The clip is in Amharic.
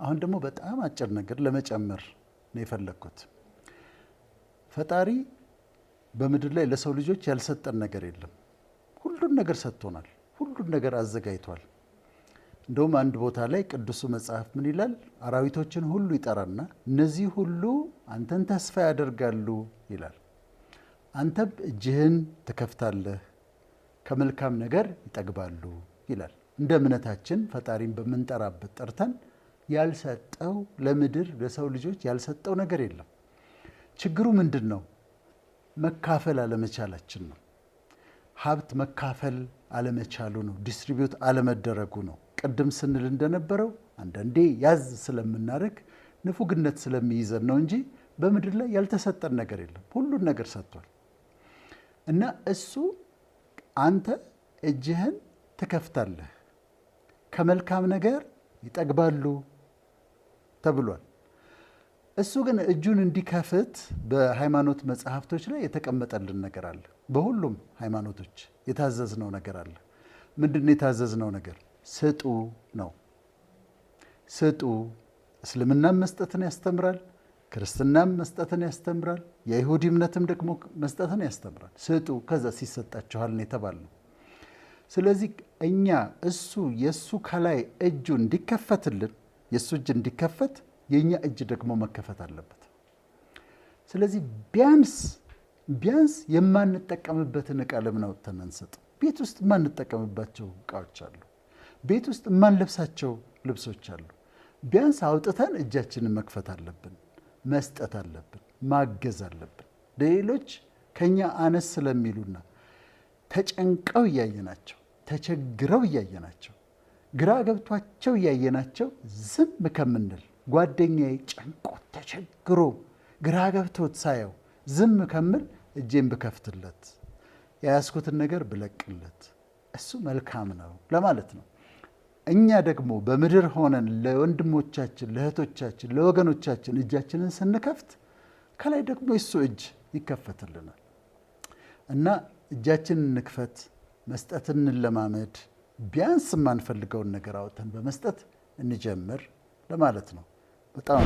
አሁን ደግሞ በጣም አጭር ነገር ለመጨመር ነው የፈለኩት። ፈጣሪ በምድር ላይ ለሰው ልጆች ያልሰጠን ነገር የለም። ሁሉን ነገር ሰጥቶናል። ሁሉን ነገር አዘጋጅቷል። እንደውም አንድ ቦታ ላይ ቅዱሱ መጽሐፍ ምን ይላል? አራዊቶችን ሁሉ ይጠራና እነዚህ ሁሉ አንተን ተስፋ ያደርጋሉ ይላል። አንተም እጅህን ትከፍታለህ፣ ከመልካም ነገር ይጠግባሉ ይላል። እንደ እምነታችን ፈጣሪን በምንጠራበት ጠርተን ያልሰጠው ለምድር ለሰው ልጆች ያልሰጠው ነገር የለም። ችግሩ ምንድን ነው? መካፈል አለመቻላችን ነው። ሀብት መካፈል አለመቻሉ ነው። ዲስትሪቢዩት አለመደረጉ ነው። ቅድም ስንል እንደነበረው አንዳንዴ ያዝ ስለምናደርግ ንፉግነት ስለሚይዘን ነው እንጂ በምድር ላይ ያልተሰጠን ነገር የለም። ሁሉን ነገር ሰጥቷል እና እሱ አንተ እጅህን ትከፍታለህ ከመልካም ነገር ይጠግባሉ ተብሏል። እሱ ግን እጁን እንዲከፍት በሃይማኖት መጽሐፍቶች ላይ የተቀመጠልን ነገር አለ። በሁሉም ሃይማኖቶች የታዘዝነው ነገር አለ። ምንድነው የታዘዝነው ነገር? ስጡ ነው። ስጡ። እስልምናም መስጠትን ያስተምራል፣ ክርስትናም መስጠትን ያስተምራል፣ የይሁዲ እምነትም ደግሞ መስጠትን ያስተምራል። ስጡ ከዛ ሲሰጣችኋል ነው የተባልነው። ስለዚህ እኛ እሱ የሱ ከላይ እጁ እንዲከፈትልን የሱ እጅ እንዲከፈት የኛ እጅ ደግሞ መከፈት አለበት። ስለዚህ ቢያንስ የማንጠቀምበትን ዕቃ ለምን አውጥተን አንሰጥ? ቤት ውስጥ የማንጠቀምባቸው ዕቃዎች አሉ። ቤት ውስጥ የማንለብሳቸው ልብሶች አሉ። ቢያንስ አውጥተን እጃችንን መክፈት አለብን፣ መስጠት አለብን፣ ማገዝ አለብን። ሌሎች ከኛ አነስ ስለሚሉና ተጨንቀው እያየናቸው ተቸግረው እያየናቸው ግራ ገብቷቸው እያየናቸው ዝም ከምንል ጓደኛዬ ጨንቆት ተቸግሮ ግራ ገብቶት ሳየው ዝም ከምል እጄን ብከፍትለት የያዝኩትን ነገር ብለቅለት እሱ መልካም ነው ለማለት ነው። እኛ ደግሞ በምድር ሆነን ለወንድሞቻችን፣ ለእህቶቻችን፣ ለወገኖቻችን እጃችንን ስንከፍት ከላይ ደግሞ የሱ እጅ ይከፈትልናል እና እጃችንን እንክፈት፣ መስጠትን እንለማመድ። ቢያንስ የማንፈልገውን ነገር አውጥተን በመስጠት እንጀምር ለማለት ነው። በጣም